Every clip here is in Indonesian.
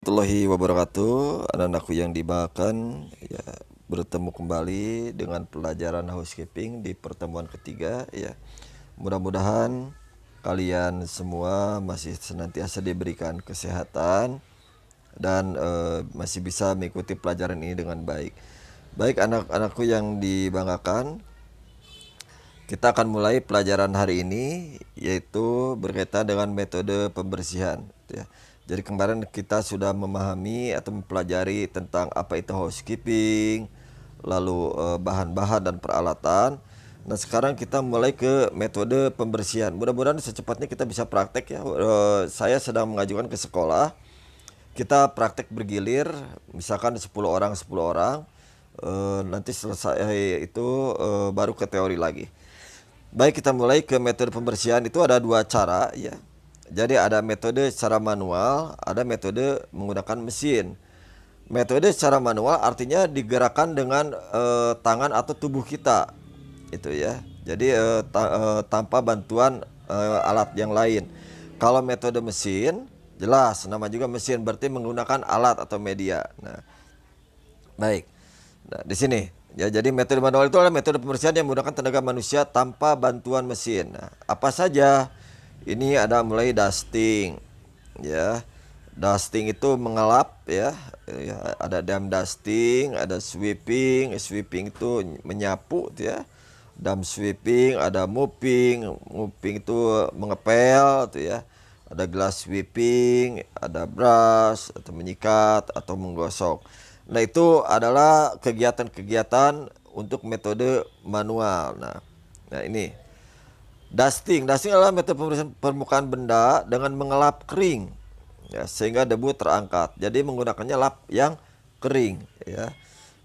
Warahmatullahi wabarakatuh, anak-anakku yang dibanggakan, ya bertemu kembali dengan pelajaran housekeeping di pertemuan ketiga ya. Mudah-mudahan kalian semua masih senantiasa diberikan kesehatan dan masih bisa mengikuti pelajaran ini dengan baik. Baik anak-anakku yang dibanggakan, kita akan mulai pelajaran hari ini yaitu berkaitan dengan metode pembersihan ya. Jadi kemarin kita sudah memahami atau mempelajari tentang apa itu housekeeping, lalu bahan-bahan dan peralatan. Nah sekarang kita mulai ke metode pembersihan. Mudah-mudahan secepatnya kita bisa praktek ya. Saya sedang mengajukan ke sekolah. Kita praktek bergilir, misalkan 10 orang 10 orang. Nanti selesai itu baru ke teori lagi. Baik, kita mulai ke metode pembersihan. Itu ada dua cara ya. Jadi ada metode secara manual, ada metode menggunakan mesin. Metode secara manual artinya digerakkan dengan tangan atau tubuh kita, itu ya. Jadi tanpa bantuan alat yang lain. Kalau metode mesin, jelas nama juga mesin berarti menggunakan alat atau media. Nah, baik. Nah, di sini ya, jadi metode manual itu adalah metode pembersihan yang menggunakan tenaga manusia tanpa bantuan mesin. Nah, apa saja? Ini ada mulai dusting, ya. Dusting itu mengelap ya. Ada dam dusting, ada sweeping. Sweeping itu menyapu ya. Dam sweeping, ada mopping. Mopping itu mengepel tuh ya. Ada glass sweeping, ada brush atau menyikat atau menggosok. Nah, itu adalah kegiatan-kegiatan untuk metode manual. Nah ini dusting. Dusting adalah metode pembersihan permukaan benda dengan mengelap kering ya, sehingga debu terangkat. Jadi menggunakannya lap yang kering ya.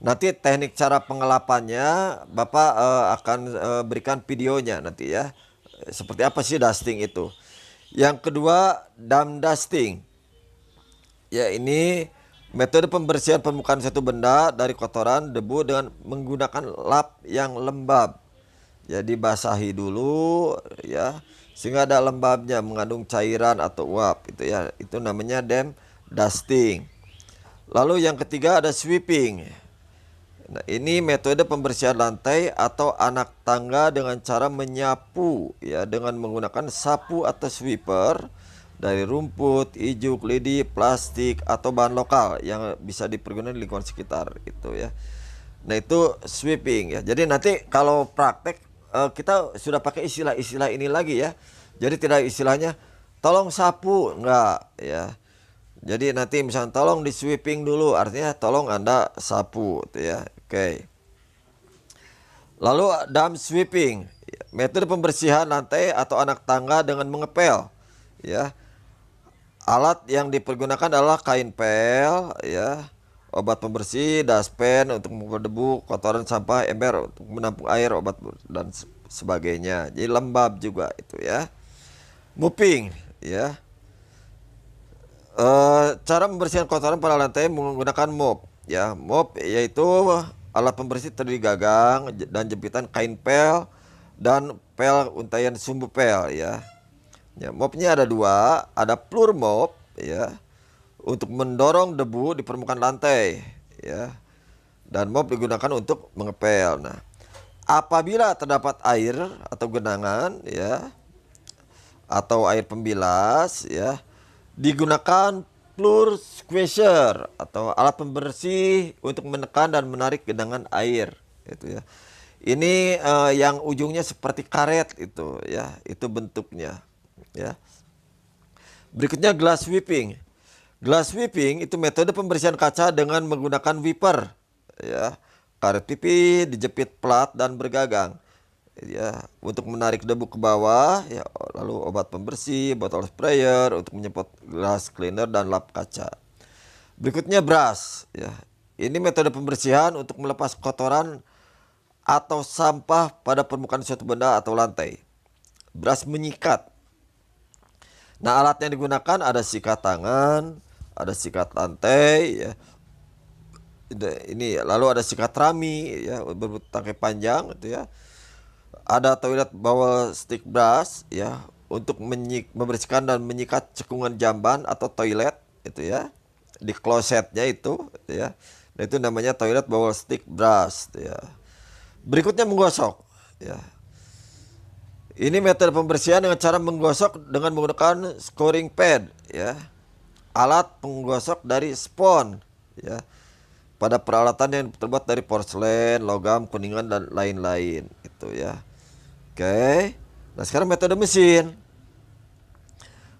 Nanti teknik cara pengelapannya Bapak akan berikan videonya nanti ya. Seperti apa sih dusting itu? Yang kedua, dam dusting. Ya, ini metode pembersihan permukaan satu benda dari kotoran, debu dengan menggunakan lap yang lembab. Jadi basahi dulu ya, sehingga ada lembabnya, mengandung cairan atau uap itu ya. Itu namanya dam dusting. Lalu yang ketiga ada sweeping. Nah, ini metode pembersihan lantai atau anak tangga dengan cara menyapu ya, dengan menggunakan sapu atau sweeper dari rumput, ijuk, lidi, plastik atau bahan lokal yang bisa dipergunakan di lingkungan sekitar itu ya. Nah, itu sweeping ya. Jadi nanti kalau praktek kita sudah pakai istilah-istilah ini lagi ya. Jadi tidak istilahnya tolong sapu, enggak ya. Jadi nanti misalnya tolong di sweeping dulu, artinya tolong Anda sapu gitu ya. Oke. Lalu dam sweeping, metode pembersihan lantai atau anak tangga dengan mengepel ya. Alat yang dipergunakan adalah kain pel ya, obat pembersih, dustpan untuk mengukur debu, kotoran, sampah, ember untuk menampung air, obat dan sebagainya. Jadi lembab juga itu ya. Mopping ya. Cara membersihkan kotoran pada lantai menggunakan mop ya. Mop yaitu alat pembersih terdiri gagang dan jepitan kain pel dan pel untayan sumbu pel ya. Ya, mopnya ada dua, ada floor mop ya untuk mendorong debu di permukaan lantai ya, dan mop digunakan untuk mengepel. Nah, apabila terdapat air atau genangan ya atau air pembilas ya, digunakan floor squeezer atau alat pembersih untuk menekan dan menarik genangan air itu ya. Ini yang ujungnya seperti karet itu ya, itu bentuknya ya. Berikutnya glass sweeping. Glass sweeping itu metode pembersihan kaca dengan menggunakan wiper ya. Karet pipi dijepit plat dan bergagang ya, untuk menarik debu ke bawah ya. Lalu obat pembersih, botol sprayer untuk menyemprot glass cleaner dan lap kaca. Berikutnya brush ya. Ini metode pembersihan untuk melepas kotoran atau sampah pada permukaan suatu benda atau lantai. Brush menyikat. Nah, alat yang digunakan ada sikat tangan, ada sikat lantai ya. Ini lalu ada sikat rami ya, bertangkai panjang gitu ya. Ada toilet bowl stick brush ya, untuk membersihkan dan menyikat cekungan jamban atau toilet itu ya. di klosetnya itu ya. Nah, itu namanya toilet bowl stick brush ya. Berikutnya menggosok ya. Ini metode pembersihan dengan cara menggosok dengan menggunakan scouring pad ya. Alat penggosok dari spons ya. Pada peralatan yang terbuat dari porselen, logam, kuningan dan lain-lain itu ya. Oke. Nah, sekarang metode mesin.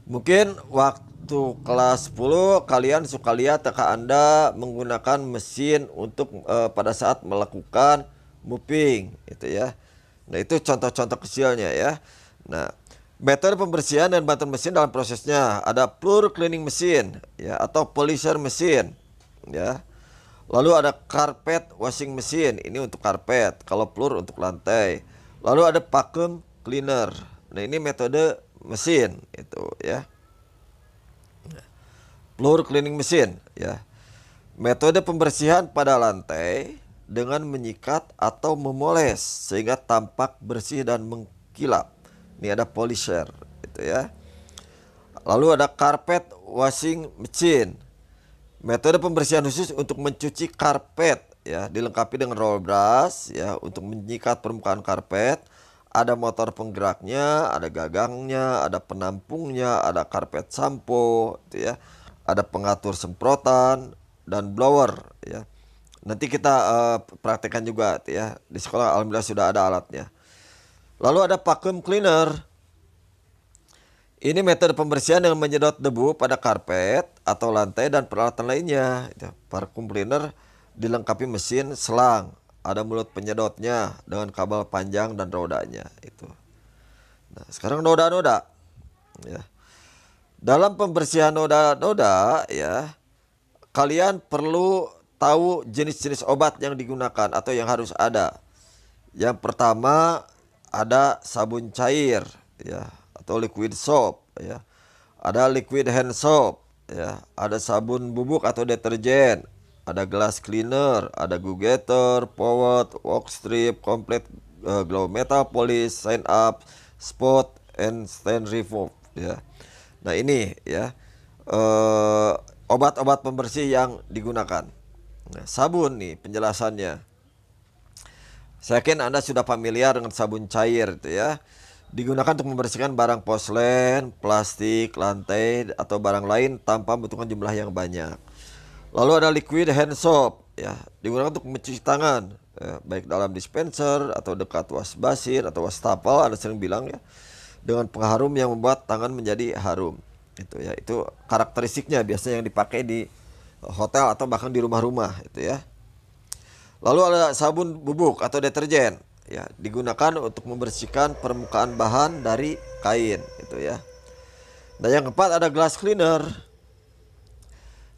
Mungkin waktu kelas 10 kalian suka lihat kakak Anda menggunakan mesin untuk pada saat melakukan mopping itu ya. Nah, itu contoh-contoh kecilnya ya. Nah, metode pembersihan dan bantuan mesin dalam prosesnya ada floor cleaning mesin ya atau polisher mesin ya. Lalu ada carpet washing mesin, ini untuk karpet, kalau floor untuk lantai. Lalu ada vacuum cleaner. Nah, ini metode mesin itu ya. Floor cleaning mesin ya. Metode pembersihan pada lantai dengan menyikat atau memoles sehingga tampak bersih dan mengkilap. Ini ada polisher itu ya. Lalu ada carpet washing machine. Metode pembersihan khusus untuk mencuci karpet ya, dilengkapi dengan roll brush ya untuk menyikat permukaan karpet. Ada motor penggeraknya, ada gagangnya, ada penampungnya, ada karpet sampo gitu ya. Ada pengatur semprotan dan blower ya. Nanti kita praktekkan juga gitu ya. Di sekolah alhamdulillah sudah ada alatnya. Lalu ada vacuum cleaner. Ini metode pembersihan yang menyedot debu pada karpet atau lantai dan peralatan lainnya. Vacuum cleaner dilengkapi mesin selang, ada mulut penyedotnya dengan kabel panjang dan rodanya. Itu. Nah, sekarang noda-noda. Ya. Dalam pembersihan noda-noda, ya, kalian perlu tahu jenis-jenis obat yang digunakan atau yang harus ada. Yang pertama ada sabun cair, ya, atau liquid soap ya. Ada liquid hand soap ya, ada sabun bubuk atau deterjen, ada glass cleaner, ada Go-Getter, Powder, wax strip, complete glow metal polish, sign up, spot and stain remove ya. Nah, ini ya obat-obat pembersih yang digunakan. Nah, sabun nih penjelasannya. Saya yakin Anda sudah familiar dengan sabun cair itu ya. Digunakan untuk membersihkan barang porselen, plastik, lantai, atau barang lain tanpa membutuhkan jumlah yang banyak. Lalu ada liquid hand soap ya, digunakan untuk mencuci tangan ya, baik dalam dispenser atau dekat wash basin atau wastafel, Anda sering bilang ya, dengan pengharum yang membuat tangan menjadi harum. Itu ya, itu karakteristiknya biasanya yang dipakai di hotel atau bahkan di rumah-rumah itu ya. Lalu ada sabun bubuk atau deterjen ya, digunakan untuk membersihkan permukaan bahan dari kain itu ya. Dan yang keempat ada glass cleaner,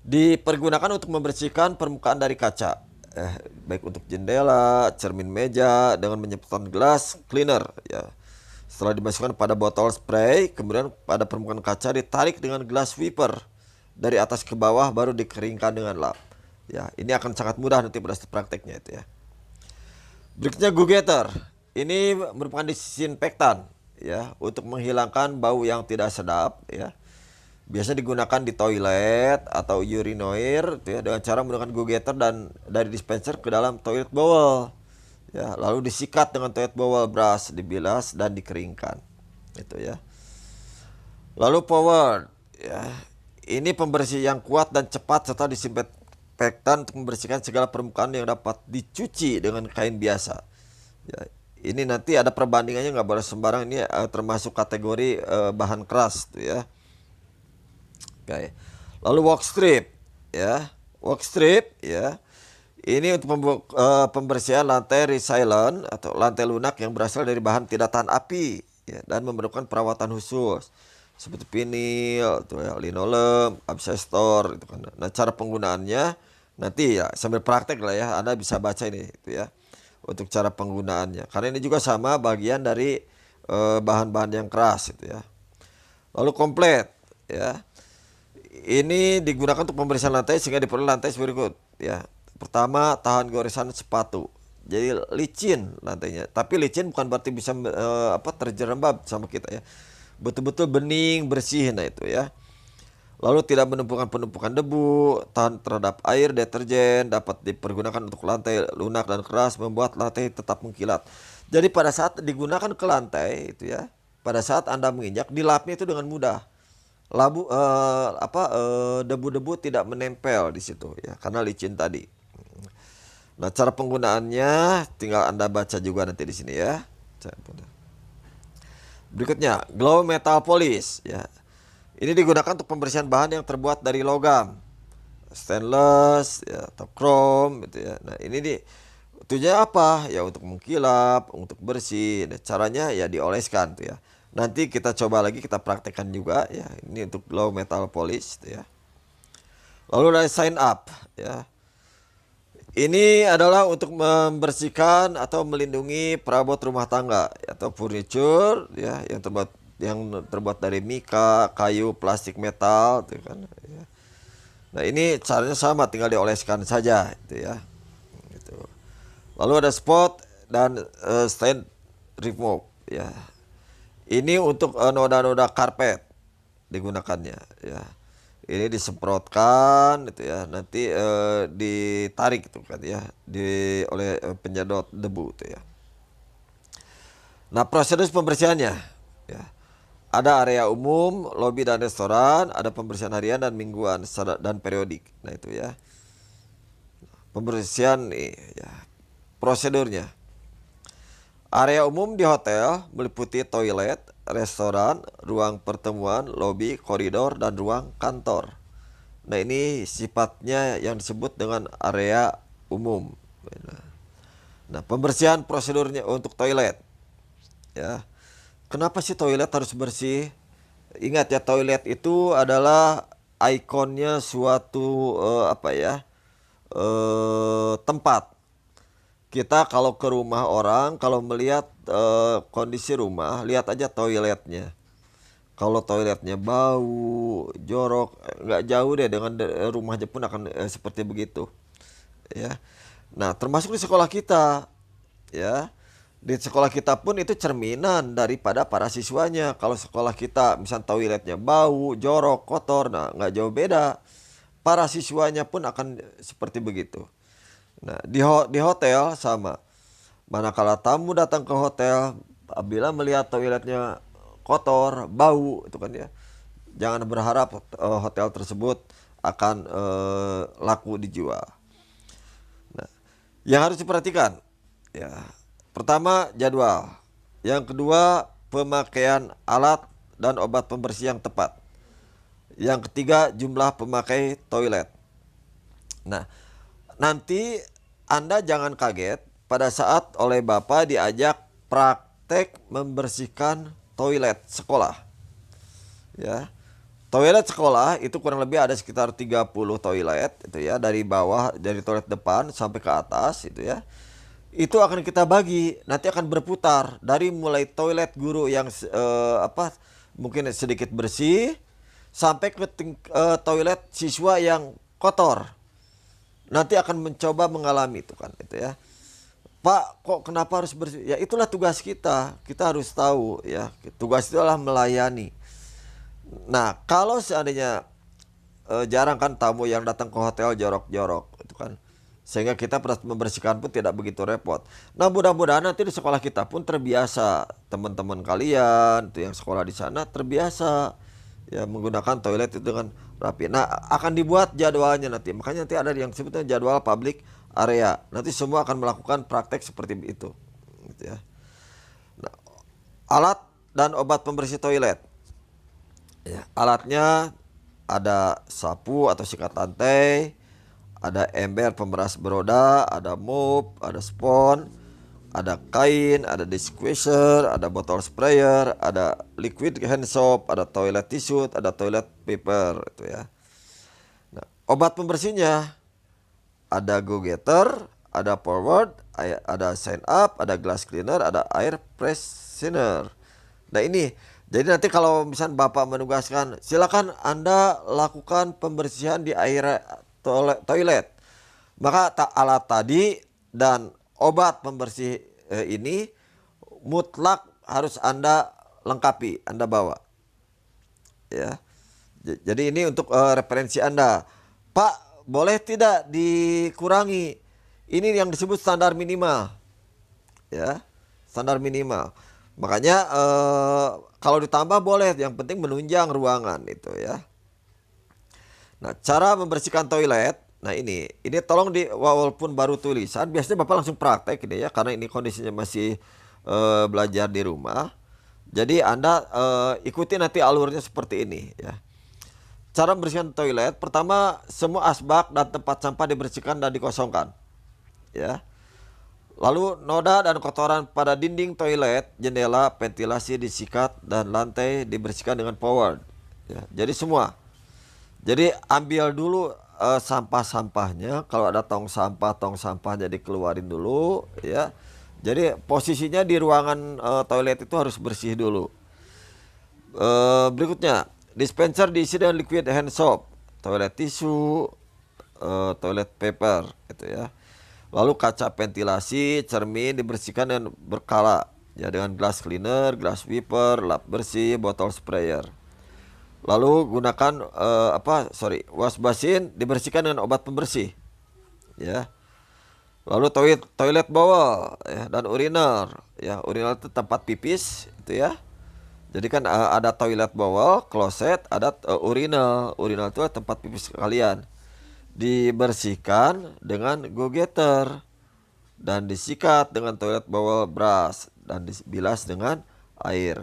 dipergunakan untuk membersihkan permukaan dari kaca baik untuk jendela, cermin meja dengan menyemprotkan glass cleaner ya. Setelah dimasukkan pada botol spray, kemudian pada permukaan kaca ditarik dengan glass wiper dari atas ke bawah, baru dikeringkan dengan lap. Ya, ini akan sangat mudah nanti pada prakteknya itu ya. Berikutnya Go-Getter. Ini merupakan disinfektan ya untuk menghilangkan bau yang tidak sedap ya. Biasa digunakan di toilet atau urinoir ya, dengan cara menggunakan Go-Getter dan dari dispenser ke dalam toilet bowl. Ya, lalu disikat dengan toilet bowl brush, dibilas dan dikeringkan. Itu ya. Lalu Power ya. Ini pembersih yang kuat dan cepat serta disinfektan untuk membersihkan segala permukaan yang dapat dicuci dengan kain biasa. Ya, ini nanti ada perbandingannya, nggak boleh sembarang, ini termasuk kategori bahan keras tuh ya. Oke. Lalu wax strip ya. Wax strip ya. Ini untuk pembersihan lantai resilient atau lantai lunak yang berasal dari bahan tidak tahan api ya, dan memerlukan perawatan khusus seperti vinil, ya, linoleum, asbestos itu kan. Nah, cara penggunaannya nanti ya sambil praktek lah ya, Anda bisa baca ini itu ya untuk cara penggunaannya. Karena ini juga sama bagian dari bahan-bahan yang keras itu ya. Lalu komplit ya. Ini digunakan untuk pembersihan lantai sehingga diperlukan lantai berikut ya. Pertama, tahan goresan sepatu. Jadi licin lantainya. Tapi licin bukan berarti bisa terjerembab sama kita ya. Betul-betul bening, bersih, nah itu ya. Lalu tidak menumpukan penumpukan debu, tahan terhadap air, deterjen, dapat dipergunakan untuk lantai lunak dan keras, membuat lantai tetap mengkilat. Jadi pada saat digunakan ke lantai itu ya, pada saat Anda menginjak, dilapnya itu dengan mudah. Debu-debu tidak menempel di situ ya, karena licin tadi. Nah, cara penggunaannya tinggal Anda baca juga nanti di sini ya. Berikutnya, glow metal polish ya. Ini digunakan untuk pembersihan bahan yang terbuat dari logam, stainless ya, atau chrome gitu ya. Nah, ini tujuannya apa? Ya untuk mengkilap, untuk bersih. Nah, caranya ya dioleskan tuh ya. Nanti kita coba lagi, kita praktekkan juga ya. Ini untuk glow metal polish tuh ya. Lalu ada sign up ya. Ini adalah untuk membersihkan atau melindungi perabot rumah tangga atau furniture ya yang terbuat dari mika, kayu, plastik, metal gitu kan. Ya. Nah, ini caranya sama, tinggal dioleskan saja itu ya. Gitu. Lalu ada spot dan stain remove ya. Ini untuk noda-noda karpet digunakannya ya. Ini disemprotkan gitu ya, nanti ditarik itu kan ya, oleh penyedot debu itu ya. Nah, prosedur pembersihannya ya. Ada area umum, lobi dan restoran, ada pembersihan harian dan mingguan dan periodik. Nah, itu ya. Pembersihan nih ya. Prosedurnya. Area umum di hotel meliputi toilet, restoran, ruang pertemuan, lobi, koridor, dan ruang kantor. Nah, ini sifatnya yang disebut dengan area umum. Nah, pembersihan prosedurnya untuk toilet. Ya, kenapa sih toilet harus bersih? Ingat ya, toilet itu adalah ikonnya suatu tempat. Kita kalau ke rumah orang, kalau melihat kondisi rumah, lihat aja toiletnya. Kalau toiletnya bau, jorok, nggak jauh deh dengan rumahnya pun akan seperti begitu. Ya. Nah, termasuk di sekolah kita, ya. Di sekolah kita pun itu cerminan daripada para siswanya. Kalau sekolah kita misal toiletnya bau, jorok, kotor, nah nggak jauh beda. Para siswanya pun akan seperti begitu. Nah, di hotel sama. Manakala tamu datang ke hotel, apabila melihat toiletnya kotor, bau, itu kan ya. Jangan berharap hotel tersebut akan laku dijual. Nah, yang harus diperhatikan, ya, pertama jadwal, yang kedua pemakaian alat dan obat pembersih yang tepat, yang ketiga jumlah pemakai toilet. Nah, nanti Anda jangan kaget pada saat oleh Bapak diajak praktek membersihkan toilet sekolah. Ya. Toilet sekolah itu kurang lebih ada sekitar 30 toilet itu ya, dari bawah, dari toilet depan sampai ke atas itu ya. Itu akan kita bagi, nanti akan berputar dari mulai toilet guru yang mungkin sedikit bersih sampai ke toilet siswa yang kotor. Nanti akan mencoba mengalami itu kan itu ya. Pak, kok kenapa harus bersih? Ya itulah tugas kita. Kita harus tahu ya. Tugas itu adalah melayani. Nah, kalau seandainya jarang kan tamu yang datang ke hotel jorok-jorok itu kan. Sehingga kita membersihkan pun tidak begitu repot. Nah, mudah-mudahan nanti di sekolah kita pun terbiasa, teman-teman kalian itu yang sekolah di sana terbiasa ya menggunakan toilet itu dengan rapi. Nah, akan dibuat jadwalnya nanti. Makanya nanti ada yang disebutnya jadwal public area. Nanti semua akan melakukan praktek seperti itu. Gitu ya. Nah, alat dan obat pembersih toilet. Ya, alatnya ada sapu atau sikat lantai, ada ember pemeras beroda, ada mop, ada spons, ada kain, ada dishwasher, ada botol sprayer, ada liquid hand soap, ada toilet tisu, ada toilet paper itu ya. Nah, obat pembersihnya ada go getter, ada forward, ada sign up, ada glass cleaner, ada air freshener. Nah, ini jadi nanti kalau misalnya Bapak menugaskan, silakan Anda lakukan pembersihan di air toilet. Maka alat tadi dan obat pembersih ini mutlak harus Anda lengkapi, Anda bawa. Ya. Jadi ini untuk referensi Anda. Pak, boleh tidak dikurangi? Ini yang disebut standar minimal, ya, standar minimal. Makanya kalau ditambah boleh, yang penting menunjang ruangan itu ya. Nah, cara membersihkan toilet, nah ini tolong walaupun baru tulisan, biasanya Bapak langsung praktek ini ya, karena ini kondisinya masih belajar di rumah. Jadi Anda ikuti nanti alurnya seperti ini ya. Cara membersihkan toilet, pertama semua asbak dan tempat sampah dibersihkan dan dikosongkan. Ya. Lalu noda dan kotoran pada dinding toilet, jendela, ventilasi disikat dan lantai dibersihkan dengan power. Ya, jadi semua. Jadi ambil dulu sampah-sampahnya. Kalau ada tong sampahnya dikeluarin dulu. Ya. Jadi posisinya di ruangan toilet itu harus bersih dulu. Berikutnya, dispenser diisi dengan liquid hand soap, toilet tisu, toilet paper, gitu ya. Lalu kaca ventilasi, cermin dibersihkan dengan berkala, ya, dengan glass cleaner, glass wiper, lap bersih, botol sprayer. Lalu gunakan wash basin dibersihkan dengan obat pembersih, ya. Lalu toilet bowl, ya, dan urinal, ya, urinal itu tempat pipis, itu ya. Jadi kan ada toilet bowl, kloset, ada urinal. Urinal itu tempat pipis kalian. Dibersihkan dengan go getter dan disikat dengan toilet bowl brush dan dibilas dengan air.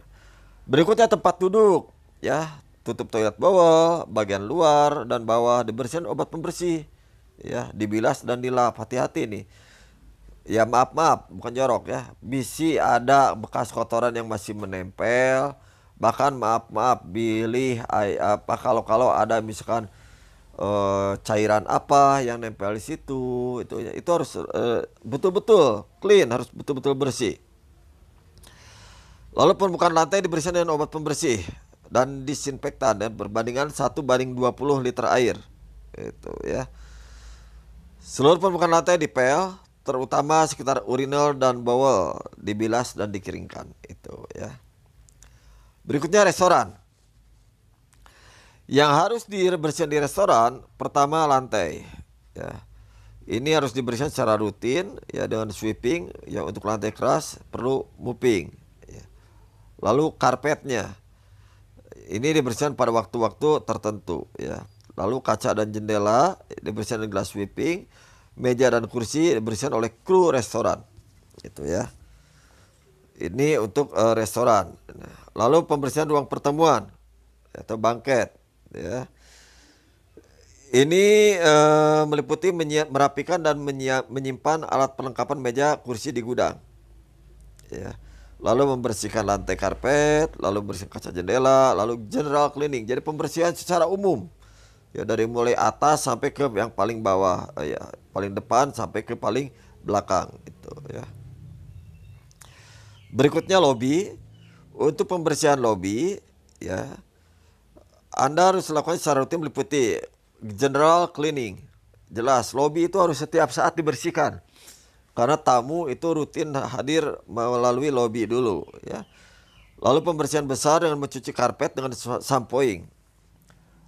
Berikutnya tempat duduk, ya. Tutup toilet bowl, bagian luar dan bawah dibersihkan obat pembersih, ya, dibilas dan dilap. Hati-hati nih. Ya, maaf bukan jorok ya. Bisi ada bekas kotoran yang masih menempel. Bahkan maaf pilih kalau ada misalkan cairan apa yang nempel di situ, itu harus betul-betul clean, harus betul-betul bersih. Lalu permukaan lantai dibersihkan dengan obat pembersih dan disinfektan dan berbandingan 1:20 liter air. Itu ya. Seluruh permukaan lantai dipel, terutama sekitar urinal dan bowl, dibilas dan dikeringkan. Itu ya. Berikutnya restoran. Yang harus dibersihkan di restoran, pertama lantai. Ya. Ini harus dibersihkan secara rutin, ya, dengan sweeping. Ya, untuk lantai keras perlu mopping. Ya. Lalu karpetnya, ini dibersihkan pada waktu-waktu tertentu. Ya. Lalu kaca dan jendela dibersihkan dengan glass sweeping. Meja dan kursi dibersihkan oleh kru restoran. Itu ya. Ini untuk restoran. Lalu pembersihan ruang pertemuan atau bangket, ya. Ini meliputi merapikan dan menyimpan alat perlengkapan meja kursi di gudang, ya. Lalu membersihkan lantai karpet, lalu membersihkan kaca jendela, lalu general cleaning. Jadi pembersihan secara umum, ya, dari mulai atas sampai ke yang paling bawah, ya, paling depan sampai ke paling belakang, itu ya. Berikutnya lobby. Untuk pembersihan lobby, ya, Anda harus lakukan secara rutin meliputi general cleaning. Jelas, lobby itu harus setiap saat dibersihkan. Karena tamu itu rutin hadir melalui lobby dulu, ya. Lalu pembersihan besar dengan mencuci karpet dengan shampooing.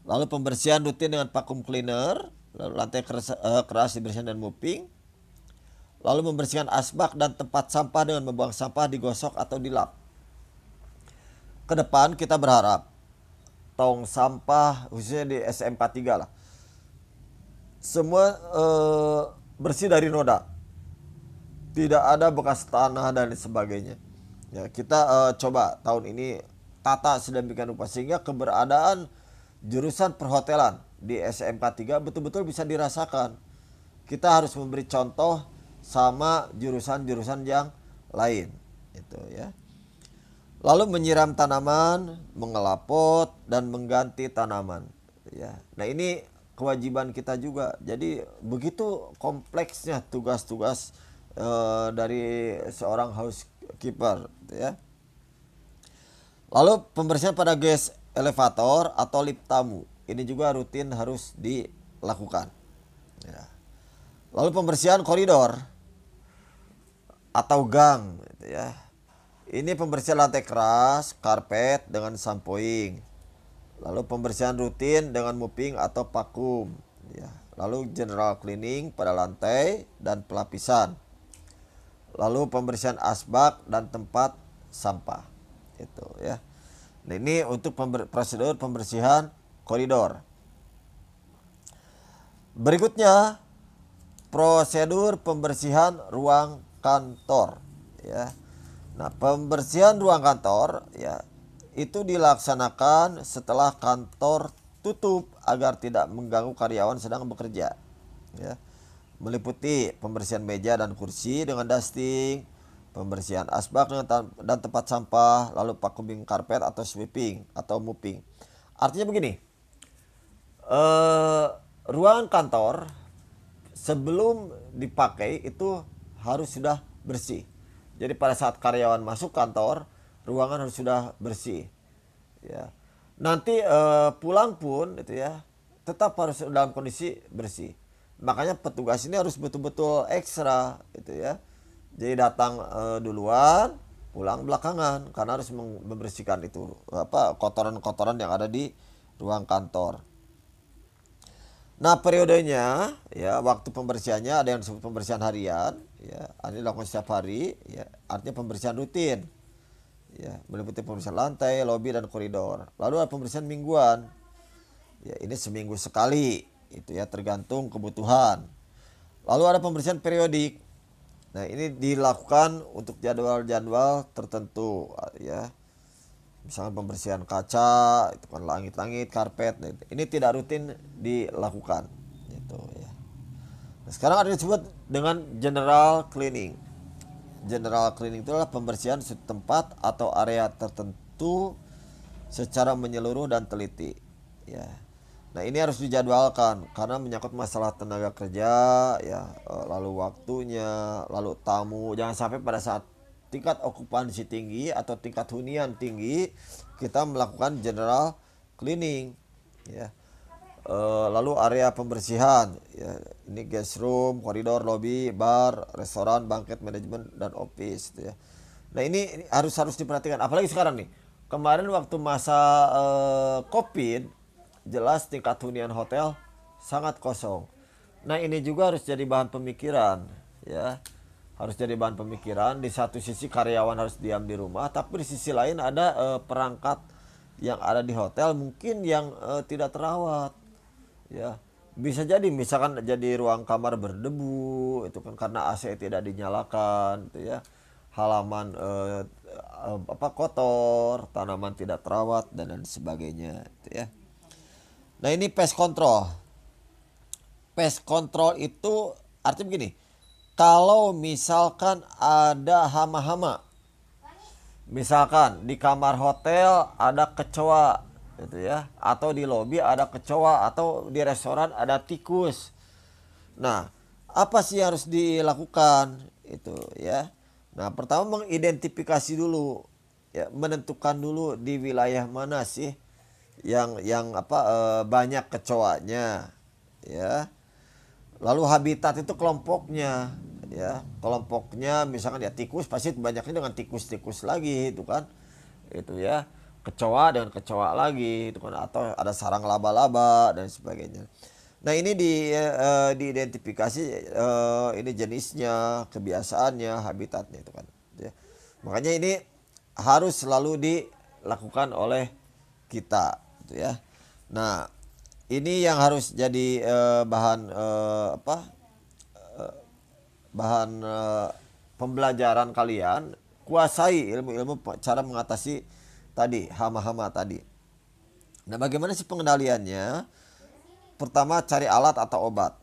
Lalu pembersihan rutin dengan vacuum cleaner. Lalu lantai keras dibersihkan dan mopping. Lalu membersihkan asbak dan tempat sampah dengan membuang sampah digosok atau dilap. Ke depan kita berharap tong sampah khususnya di SMK 3 lah, semua bersih dari noda, tidak ada bekas tanah dan sebagainya. Ya, kita coba tahun ini tata sedemikian rupa sehingga keberadaan jurusan perhotelan di SMK 3 betul-betul bisa dirasakan. Kita harus memberi contoh sama jurusan-jurusan yang lain, itu ya. Lalu menyiram tanaman, mengelapot dan mengganti tanaman, ya. Nah, ini kewajiban kita juga. Jadi begitu kompleksnya tugas-tugas dari seorang housekeeper, ya. Lalu pembersihan pada guest elevator atau lift tamu, ini juga rutin harus dilakukan, ya. Lalu pembersihan koridor atau gang, gitu ya. Ini pembersihan lantai keras, karpet dengan shampooing. Lalu pembersihan rutin dengan mopping atau vakum, ya. Lalu general cleaning pada lantai dan pelapisan. Lalu pembersihan asbak dan tempat sampah. Itu ya. Nah, ini untuk prosedur pembersihan koridor. Berikutnya prosedur pembersihan ruang kantor, ya. Nah, pembersihan ruang kantor ya itu dilaksanakan setelah kantor tutup agar tidak mengganggu karyawan sedang bekerja, ya. Meliputi pembersihan meja dan kursi dengan dusting, pembersihan asbak dan tempat sampah, lalu vacuuming karpet atau sweeping atau mopping. Artinya begini, ruangan kantor sebelum dipakai itu harus sudah bersih. Jadi pada saat karyawan masuk kantor, ruangan harus sudah bersih. Ya. Nanti pulang pun itu ya tetap harus dalam kondisi bersih. Makanya petugas ini harus betul-betul ekstra itu ya. Jadi datang duluan, pulang belakangan karena harus membersihkan itu kotoran-kotoran yang ada di ruang kantor. Nah, periodenya ya waktu pembersihannya ada yang disebut pembersihan harian, ya, ini dilakukan setiap hari, ya, artinya pembersihan rutin, ya, meliputi pembersihan lantai, lobi dan koridor. Lalu ada pembersihan mingguan, ya, ini seminggu sekali, itu ya tergantung kebutuhan. Lalu ada pembersihan periodik, nah ini dilakukan untuk jadwal-jadwal tertentu, ya. Misalnya pembersihan kaca, itu kan langit-langit, karpet, ini tidak rutin dilakukan, itu ya. Nah, sekarang ada disebut dengan general cleaning. General cleaning itu adalah pembersihan tempat atau area tertentu secara menyeluruh dan teliti, ya. Nah, ini harus dijadwalkan karena menyangkut masalah tenaga kerja, ya, lalu waktunya, lalu tamu. Jangan sampai pada saat tingkat okupansi tinggi atau tingkat hunian tinggi kita melakukan general cleaning, ya. Lalu area pembersihan, ya, ini guest room, koridor, lobby, bar, restoran, banquet, manajemen dan office, ya. Nah, ini harus diperhatikan apalagi sekarang nih. Kemarin waktu masa COVID jelas tingkat hunian hotel sangat kosong. Nah, ini juga harus jadi bahan pemikiran, ya. Harus jadi bahan pemikiran. Di satu sisi karyawan harus diam di rumah, tapi di sisi lain ada perangkat yang ada di hotel mungkin yang tidak terawat, ya. Bisa jadi misalkan jadi ruang kamar berdebu, itu kan karena AC tidak dinyalakan, itu ya. Halaman kotor, tanaman tidak terawat dan lain sebagainya, itu ya. Nah, ini pest control. Pest control itu artinya begini. Kalau misalkan ada hama-hama, misalkan di kamar hotel ada kecoa, gitu ya, atau di lobi ada kecoa, atau di restoran ada tikus. Nah, apa sih yang harus dilakukan itu ya? Nah, pertama mengidentifikasi dulu, ya, menentukan dulu di wilayah mana sih yang banyak kecoanya, ya. Lalu habitat itu kelompoknya, ya. Kelompoknya misalkan ya tikus pasti banyaknya dengan tikus-tikus lagi itu kan. Itu ya. Kecoa dengan kecoa lagi itu kan, atau ada sarang laba-laba dan sebagainya. Nah, ini diidentifikasi ini jenisnya, kebiasaannya, habitatnya itu kan, ya. Makanya ini harus selalu dilakukan oleh kita, gitu ya. Nah, ini yang harus jadi bahan pembelajaran kalian. Kuasai ilmu-ilmu cara mengatasi tadi hama-hama tadi. Nah, bagaimana sih pengendaliannya? Pertama, cari alat atau obat,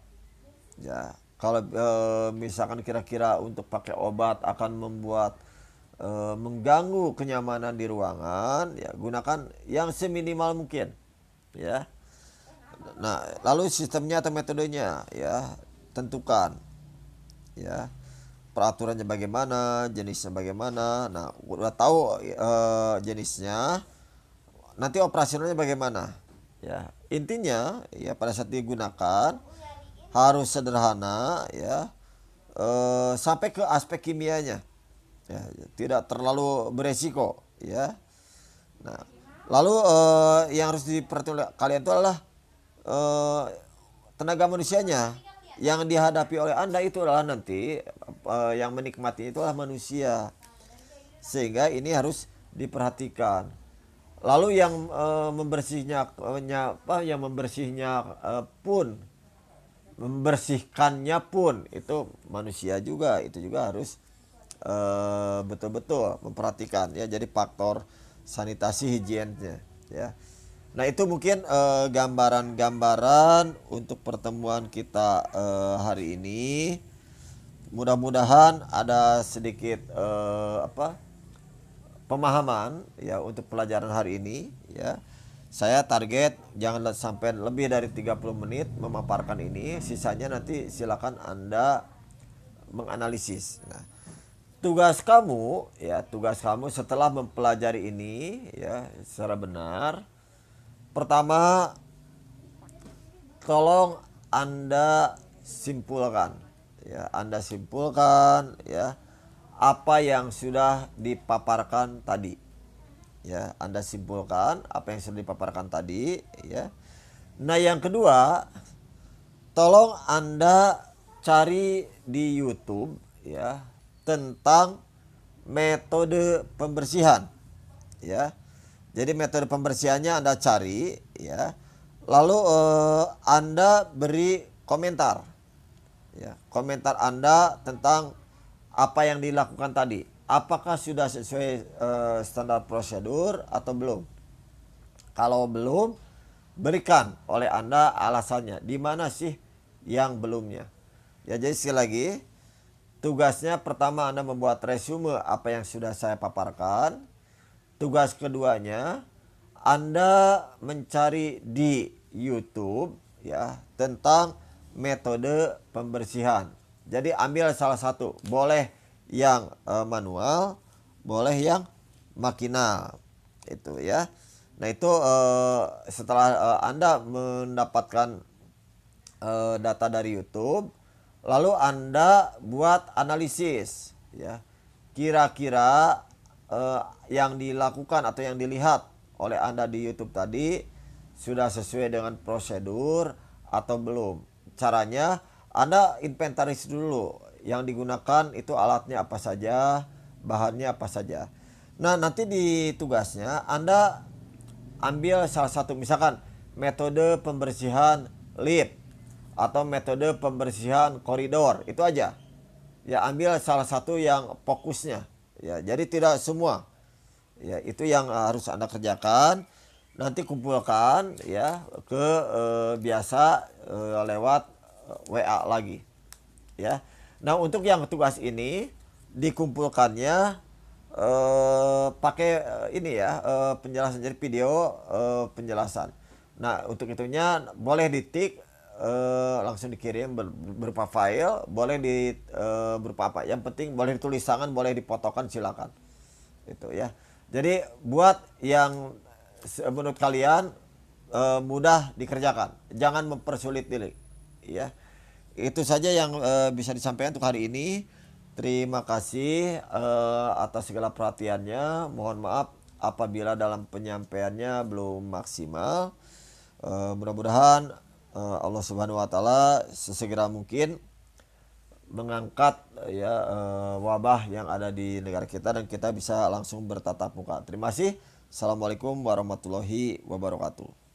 ya. Kalau misalkan kira-kira untuk pakai obat akan membuat mengganggu kenyamanan di ruangan, ya gunakan yang seminimal mungkin, ya. Nah, lalu sistemnya atau metodenya, ya, tentukan, ya, peraturannya bagaimana, jenisnya bagaimana. Nah, udah tahu jenisnya, nanti operasionalnya bagaimana, ya. Intinya ya pada saat digunakan harus sederhana, ya, sampai ke aspek kimianya, ya, tidak terlalu beresiko, ya. Nah, Lalu yang harus diperhatikan kalian itu adalah eh, tenaga manusianya. Yang dihadapi oleh Anda itu adalah nanti yang menikmati itu adalah manusia. Sehingga ini harus diperhatikan. Lalu yang yang membersihnya pun membersihkannya pun itu manusia juga, itu juga harus betul-betul memperhatikan ya, jadi faktor sanitasi higiennya ya. Nah itu mungkin gambaran-gambaran untuk pertemuan kita hari ini. Mudah-mudahan ada sedikit pemahaman ya untuk pelajaran hari ini ya. Saya target jangan sampai lebih dari 30 menit memaparkan ini, sisanya nanti silakan Anda menganalisis. Nah, tugas kamu setelah mempelajari ini ya secara benar, pertama tolong Anda simpulkan ya, Anda simpulkan ya apa yang sudah dipaparkan tadi. Ya, Anda simpulkan apa yang sudah dipaparkan tadi ya. Nah, yang kedua, tolong Anda cari di YouTube ya tentang metode pembersihan ya. Jadi metode pembersihannya Anda cari ya. Lalu Anda beri komentar. Ya, komentar Anda tentang apa yang dilakukan tadi. Apakah sudah sesuai standar prosedur atau belum? Kalau belum, berikan oleh Anda alasannya. Di mana sih yang belumnya? Ya, jadi sekali lagi, tugasnya pertama Anda membuat resume apa yang sudah saya paparkan. Tugas keduanya, Anda mencari di YouTube ya tentang metode pembersihan. Jadi ambil salah satu, boleh yang manual, boleh yang makinal. Itu ya. Nah, itu setelah Anda mendapatkan data dari YouTube, lalu Anda buat analisis ya. Kira-kira yang dilakukan atau yang dilihat oleh Anda di YouTube tadi sudah sesuai dengan prosedur atau belum. Caranya Anda inventaris dulu yang digunakan itu alatnya apa saja, bahannya apa saja. Nah, nanti di tugasnya Anda ambil salah satu, misalkan metode pembersihan lift atau metode pembersihan koridor, itu aja. Ya, ambil salah satu yang fokusnya. Ya, jadi tidak semua. Ya, itu yang harus Anda kerjakan. Nanti kumpulkan ya ke biasa lewat WA lagi. Ya. Nah, untuk yang tugas ini dikumpulkannya pakai ini ya penjelasan, jadi video penjelasan. Nah, untuk itunya boleh ditik langsung dikirim berupa file, boleh berupa apa. Yang penting boleh ditulis tangan, boleh dipotokan, silakan. Itu ya. Jadi buat yang menurut kalian mudah dikerjakan, jangan mempersulit diri ya. Itu saja yang bisa disampaikan untuk hari ini. Terima kasih atas segala perhatiannya. Mohon maaf apabila dalam penyampaiannya belum maksimal. Mudah-mudahan Allah Subhanahu wa taala sesegera mungkin mengangkat ya wabah yang ada di negara kita dan kita bisa langsung bertatap muka. Terima kasih. Assalamualaikum warahmatullahi wabarakatuh.